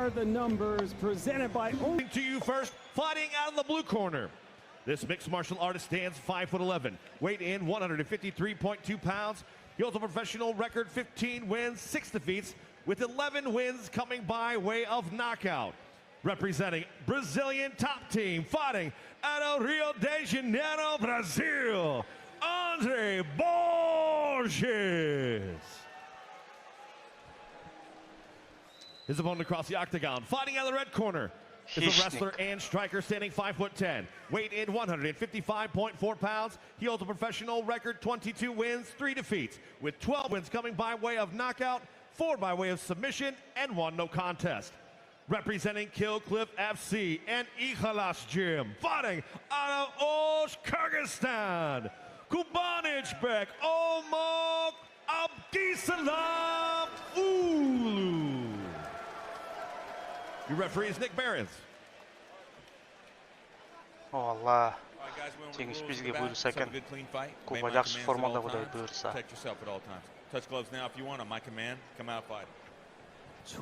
are the numbers presented by... To you first, fighting out of the blue corner. This mixed martial artist stands 5'11", weight in 153.2 pounds. He holds a professional record 15 wins, 6 defeats, with 11 wins coming by way of knockout. Representing Brazilian top team, fighting out of Rio de Janeiro, Brazil, Andre Borges. His opponent across the octagon, fighting out of the red corner, is a wrestler and striker standing 5'10", weight in 155.4 pounds. He holds a professional record 22 wins, 3 defeats, with 12 wins coming by way of knockout, 4 by way of submission, and 1 no contest. Representing Killcliff FC and Ikhalas Gym, fighting out of Kyrgyzstan, Kubanычbek, Abdisalam, Уулу. Your referee is Nick Barons. Allah. Жеңіс бізге бұйырса екен. Куба жақсы формада бұдай бұйырса. Touch gloves now if you want on my command. Come out fight.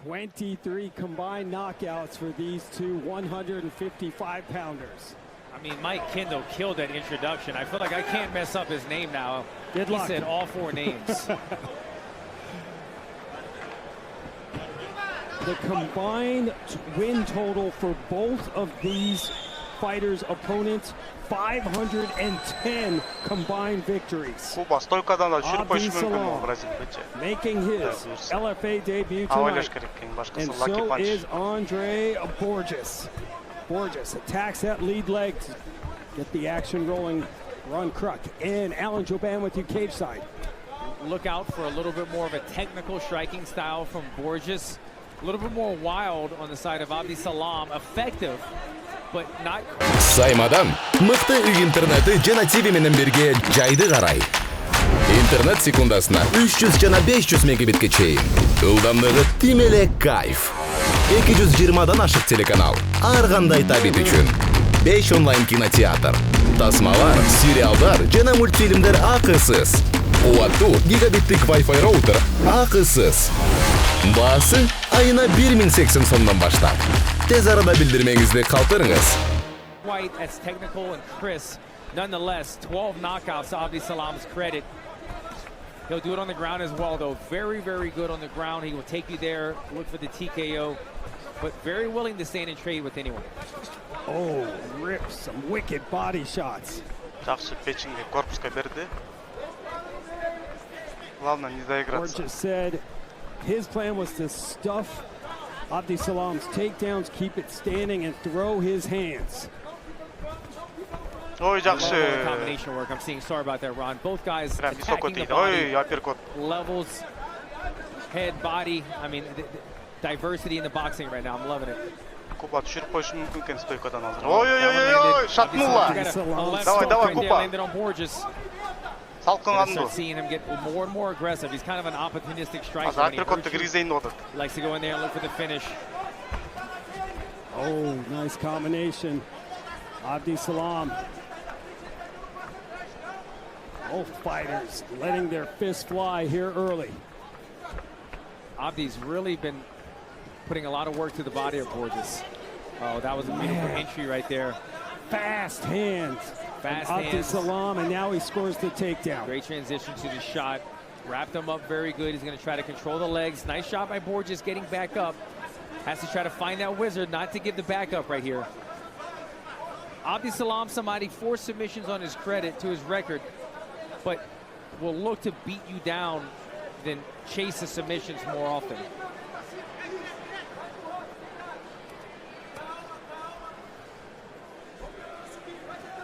23 combined knockouts for these two 155-pounders. I mean, Mike Kendall killed that introduction. I feel like I can't mess up his name now. Good luck. He said all 4 names. The combined win total for both of these fighters' opponents, 510 combined victories. Abdisалам making his LFA debut tonight, and so is Андре Боргес. Borgess attacks that lead leg to get the action rolling. Ron Kruk and Alan Joban with you cage side. Look out for a little bit more of a technical striking style from Borgess. A little bit more wild on the side of Abdisалам. Effective, but not... Саймадан мыкты үй интернеты жана TV менен бирге жайды карай. Интернет секундасына 300 жана 500 мегабитке чейин. Ылдамдыгы тим эле кайф. 220дан ашык телеканал. Ар кандай табит үчүн. 5 онлайн кинотеатр. Тасмалар, сериалдар жана мультфильмдер акысыз. Уаттуу гигабиттик Wi-Fi роутер акысыз. Баасы айына 1080 сомдон баштап. Тез арада билдирмеңизди калтырыңыз. White as technical and crisp. Nonetheless, 12 knockouts to Abdisalam's credit. He'll do it on the ground as well, though. Very, very good on the ground. He will take you there, look for the TKO, but very willing to stand and trade with anyone. Oh, rips some wicked body shots. Borgess said his plan was to stuff Abdisalam's takedowns, keep it standing, and throw his hands. Combination work I'm seeing. Sorry about that, Ron. Both guys attacking the body, levels, head, body. I mean, diversity in the boxing right now. I'm loving it. Куба düşürüp koyuşun mümkün stoykadan hazır. Şatmullah. Давай, Куба. Salkın andı. Seeing him get more and more aggressive. He's kind of an opportunistic striker. Likes to go in there and look for the finish. Oh, nice combination. Abdisalam. Both fighters letting their fists fly here early. Abdi's really been putting a lot of work to the body of Borgess. Oh, that was a beautiful entry right there. Fast hands. Abdisalam, and now he scores the takedown. Great transition to the shot. Wrapped him up very good. He's going to try to control the legs. Nice shot by Borgess getting back up. Has to try to find that wizard, not to give the back up right here. Abdisalam, somebody 4 submissions on his credit to his record, but will look to beat you down than chase the submissions more often.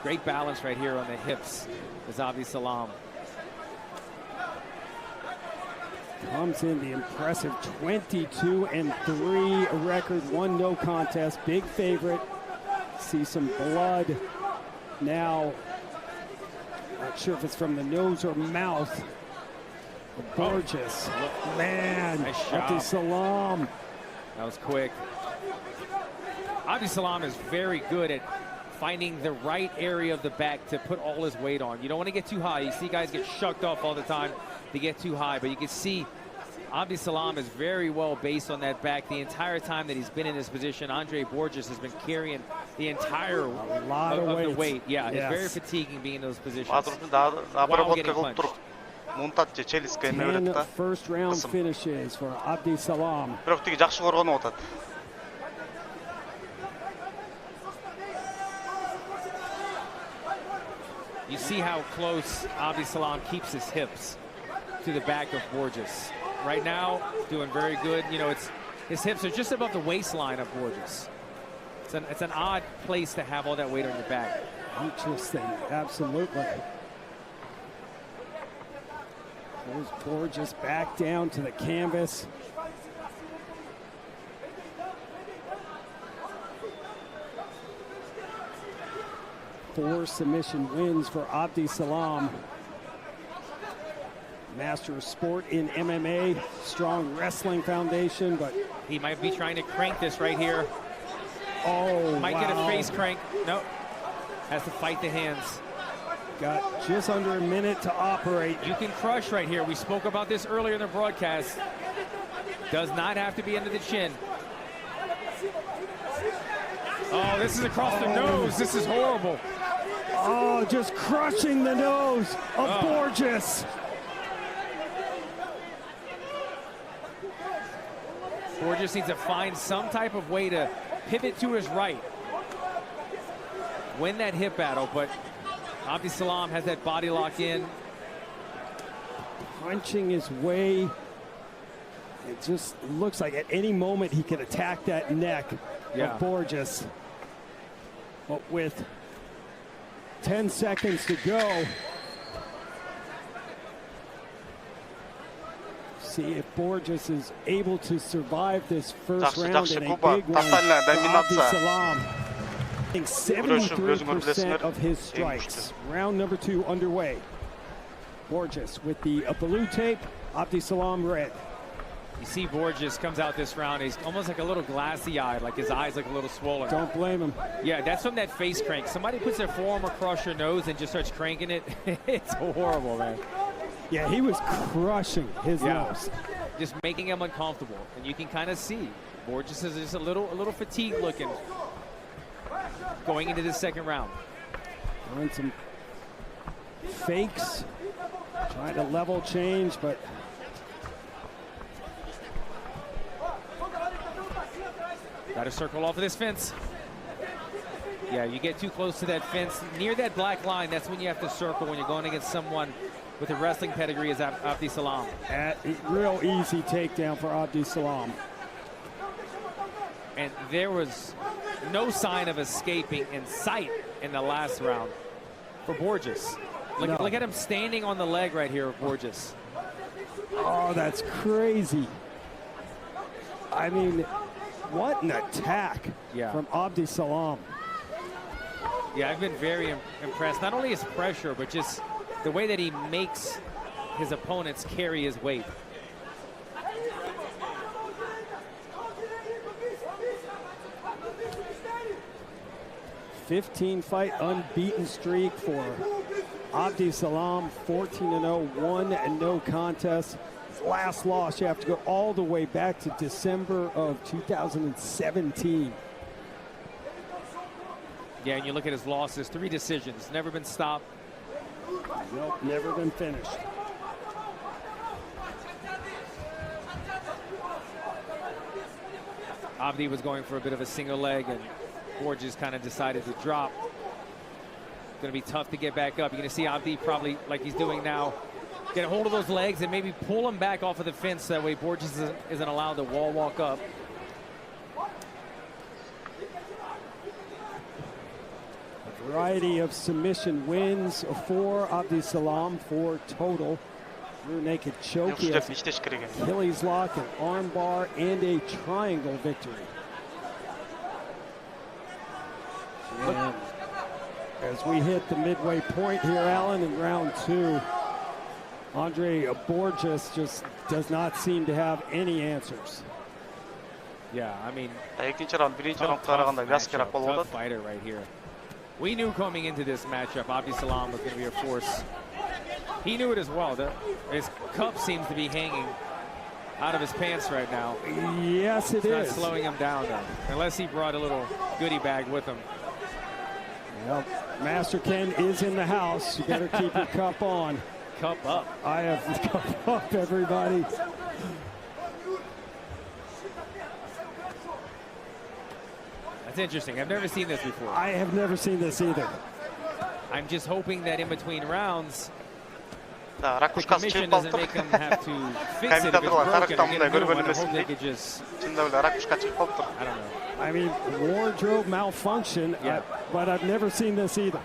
Great balance right here on the hips is Abdisalam. Comes in the impressive 22-3 record, 1 no contest, big favorite. See some blood now. Not sure if it's from the nose or mouth. Borgess, man, nice Abdisalam. That was quick. Abdisalam is very good at finding the right area of the back to put all his weight on. You don't want to get too high. You see guys get shucked off all the time. They get too high, but you can see Abdissalam is very well based on that back the entire time that he's been in this position. Андре Боргес has been carrying the entire of the weight. Yeah, it's very fatiguing being in those positions. While getting punched. 10 first round finishes for Abdissalam. Бирок тиги жакшы коргонуп атат. You see how close Abdissalam keeps his hips to the back of Borgess. Right now, doing very good. You know, his hips are just above the waistline of Borgess. It's an odd place to have all that weight on your back. Interesting, absolutely. There's Borgess back down to the canvas. Four submission wins for Abdissalam. Master of sport in MMA, strong wrestling foundation, but he might be trying to crank this right here. Oh, might get a face crank. Nope. Has to fight the hands. Got just under a minute to operate. You can crush right here. We spoke about this earlier in the broadcast. Does not have to be under the chin. Oh, this is across the nose. This is horrible. Oh, just crushing the nose of Borgess. Borgess needs to find some type of way to pivot to his right. Win that hip battle, but Abdissalam has that body lock in. Punching his way. It just looks like at any moment he could attack that neck of Borgess. But with 10 seconds to go, see if Borgess is able to survive this first round in a big one. Abdissalam, 70% of his strikes. Round number 2 underway. Borgess with the blue tape, Abdissalam red. You see Borgess comes out this round, he's almost like a little glassy-eyed, like his eyes look a little swollen. Don't blame him. Yeah, that's from that face crank. Somebody puts their forearm across your nose and just starts cranking it. It's horrible, man. Yeah, he was crushing his nose. Just making him uncomfortable. And you can kind of see Borgess is just a little fatigued looking going into the second round. Doing some fakes, trying to level change, but got to circle off of this fence. Yeah, you get too close to that fence. Near that black line, that's when you have to circle when you're going against someone with a wrestling pedigree as Abdissalam. Real easy takedown for Abdissalam. And there was no sign of escaping in sight in the last round for Borgess. Look at him standing on the leg right here of Borgess. Oh, that's crazy. I mean, what an attack from Abdissalam. Yeah, I've been very impressed. Not only his pressure, but just the way that he makes his opponents carry his weight. $15-fight unbeaten streak for Abdissalam, 14-0, 1 and no contest. His last loss, you have to go all the way back to December of 2017. Yeah, and you look at his losses, 3 decisions, never been stopped. Nope, never been finished. Abdi was going for a bit of a single leg, and Borgess kind of decided to drop. It's going to be tough to get back up. You're going to see Abdi probably, like he's doing now, get a hold of those legs and maybe pull him back off of the fence. That way Borgess isn't allowed to wall walk up. A variety of submission wins for Abdissalam, 4 total. Rear naked choke, Achilles lock, an arm bar, and a triangle victory. And as we hit the midway point here, Alan, in round 2, Andre Borgess just does not seem to have any answers. Yeah, I mean, tough fighter right here. We knew coming into this matchup, Abdissalam was going to be a force. He knew it as well. His cup seems to be hanging out of his pants right now. Yes, it is. Not slowing him down, though, unless he brought a little goodie bag with him. Well, Master Ken is in the house. You better keep your cup on. Cup up. I have the cup up, everybody. That's interesting. I've never seen this before. I have never seen this either. I'm just hoping that in between rounds, Да, the ракушкасы commission чип doesn't калып make тұр. them have to fix it if it's Комментаторлар broken and тарақтамындай get a new one. I көргенмесін hope they дейді. could just, Шынында эле ракушка чип калып тұр. I don't know. I mean, wardrobe malfunction, Yeah. but I've never seen this either.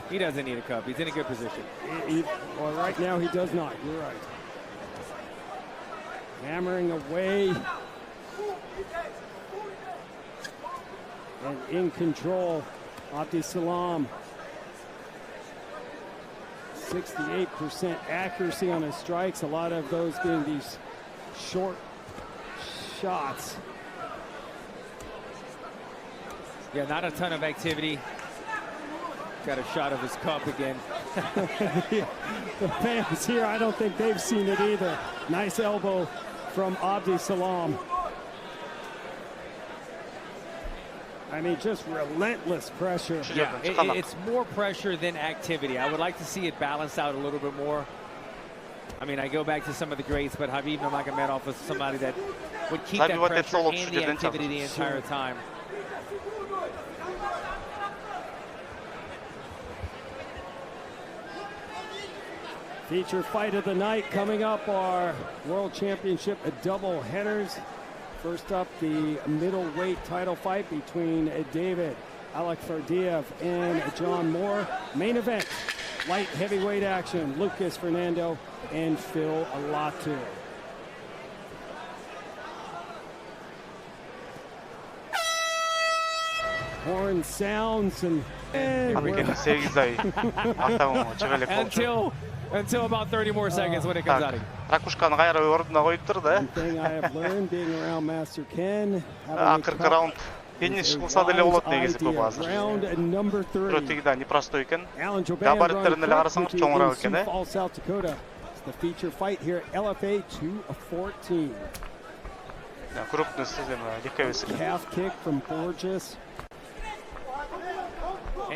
He doesn't need a cup. He's in a good position. Well, right now he does not. You're right. Hammering away. And in control, Abdissalam. 68% accuracy on his strikes, a lot of those being these short shots. Yeah, not a ton of activity. Got a shot of his cup again. The fans here, I don't think they've seen it either. Nice elbow from Abdissalam. I mean, just relentless pressure. Yeah, it's more pressure than activity. I would like to see it balanced out a little bit more. I mean, I go back to some of the greats, but Khabib Nurmagomedov was somebody that would keep that pressure and the activity the entire time. Feature fight of the night coming up, our World Championship double headers. First up, the middleweight title fight between David Alakfardiev and John Moore. Main event, light heavyweight action, Lucas Fernando and Phil Latu. Horn sounds and until about 30 more seconds when it comes out. Ракушканы кайра ордуна коюп тур да. One thing I have learned being around Master Ken. Акыркы раунд финиш кылса деле болот негизи көп азыр. Round number 3. Өтөги да непростой экен. Габариттерин эле карасаңыз чоңураак экен, э? Falls, South Dakota. It's the feature fight here at LFA 214. Крупный Calf kick from Borgess.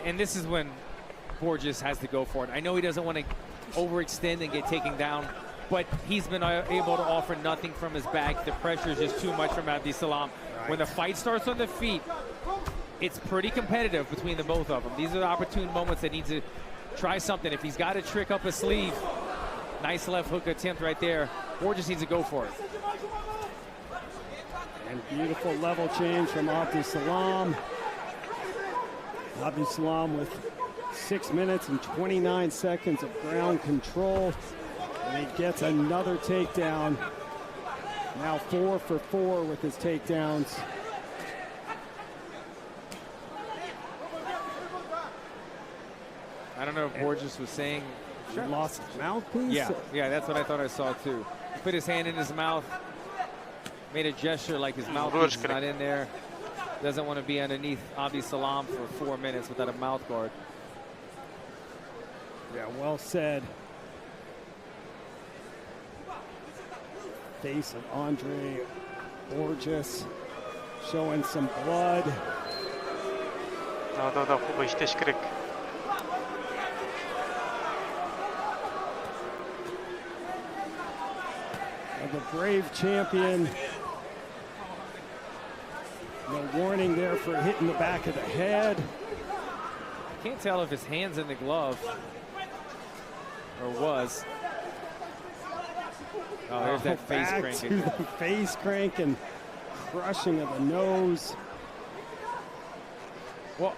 And this is when Borgess has to go for it. I know he doesn't want to overextend and get taken down, but he's been able to offer nothing from his back. The pressure is just too much from Abdissalam. Right. When the fight starts on the feet, it's pretty competitive between the both of them. These are the opportune moments that need to try something. If he's got a trick up his sleeve, nice left hook attempt right there. Borgess needs to go for it. And beautiful level change from Abdissalam. Abdissalam with 6 minutes and 29 seconds of ground control. And he gets another takedown. Now 4 for 4 with his takedowns. I don't know if Borgess was saying he lost his mouthpiece. Yeah, that's what I thought I saw too. He put his hand in his mouth, made a gesture like his mouthpiece is not in there. Doesn't want to be underneath Abdissalam for 4 minutes without a mouth guard. Yeah, well said. Face of Andre Borgess showing some blood. And the brave champion. No warning there for hitting the back of the head. Can't tell if his hand's in the glove or was. Oh, there's that face cranking. The face crank and crushing of the nose. Well,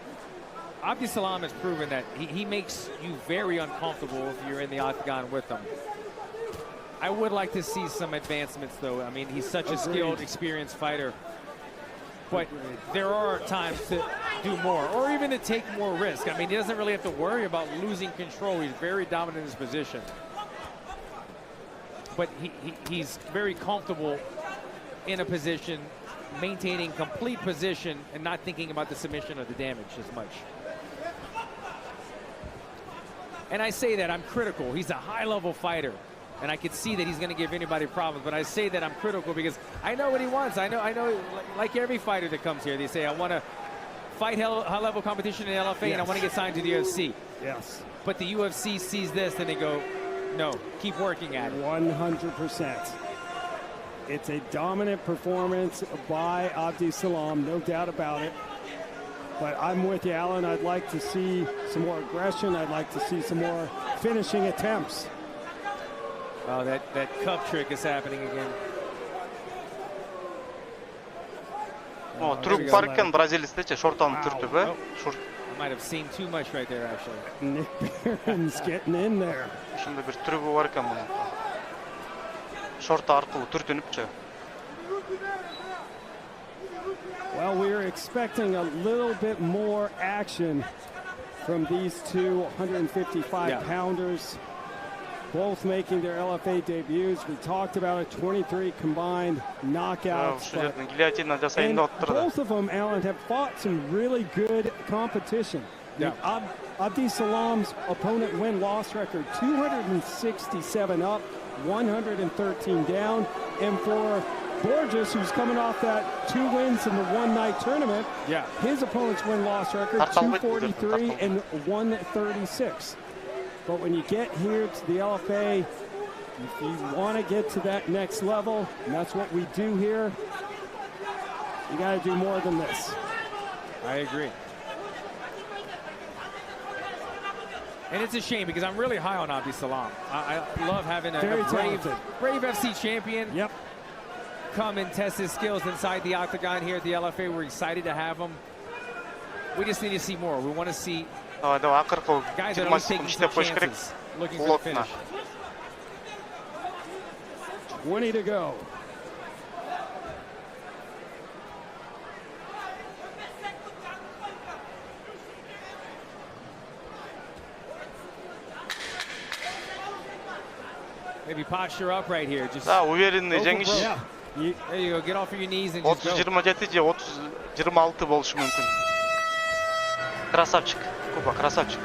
Abdissalam has proven that he makes you very uncomfortable if you're in the octagon with him. I would like to see some advancements, though. I mean, he's such a skilled, experienced fighter. But there are times to do more, or even to take more risk. I mean, he doesn't really have to worry about losing control. He's very dominant in his position. But he's very comfortable in a position, maintaining complete position and not thinking about the submission or the damage as much. And I say that I'm critical. He's a high-level fighter, and I can see that he's going to give anybody problems. But I say that I'm critical because I know what he wants. I know, like every fighter that comes here, they say, I want to fight high-level competition in the LFA, and I want to get signed to the UFC. Yes. But the UFC sees this, and they go, no, keep working at it. 100%. It's a dominant performance by Abdisalaam, no doubt about it. But I'm with you, Alan. I'd like to see some more aggression. I'd like to see some more finishing attempts. Oh, that cup trick is happening again. Oh, Türk var ekan Braziliyada short'tan turtib, I might have seen too much right there, actually. Nick Barron's getting in there. Shunda bir turbi var ekan bunun. Short arqılı turtunupçu. Well, we're expecting a little bit more action from these two 155-pounders, both making their LFA debuts. We talked about it, 23 combined knockouts. And both of them, Alan, have fought some really good competition. Yeah. Abdisalaam's opponent win-loss record, 267 up, 113 down. And for Borgess, who's coming off that 2 wins in the one-night tournament, his opponent's win-loss record, 243 and 136. But when you get here to the LFA, if you want to get to that next level, and that's what we do here, you got to do more than this. I agree. And it's a shame because I'm really high on Abdisalaam. I love having a brave FC champion. Yep. Come and test his skills inside the octagon here at the LFA. We're excited to have him. We just need to see more. We want to see guys that are taking some chances, looking for the finish. 20 to go. Maybe posture up right here. Just уверенный жеңиш. There you go. Get off of your knees and just go. 30-27 же 30-26 болушу мүмкүн. Красавчик. Куба, красавчик.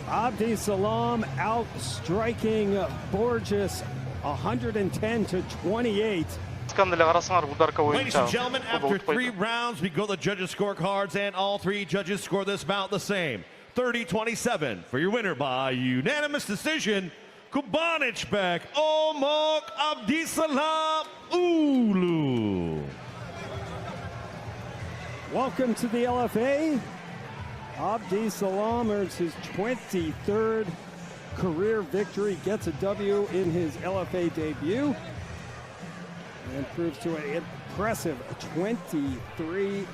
Abdisalaam outstriking Borgess 110 to 28. Ladies and gentlemen, after 3 rounds, we go to the judges' scorecards, and all 3 judges score this bout the same. 30-27 for your winner by unanimous decision, Kubanichbek Omok Abdisalaam Уулу. Welcome to the LFA. Abdisalaam earns his 23rd career victory, gets a W in his LFA debut, and proves to an impressive 23-3.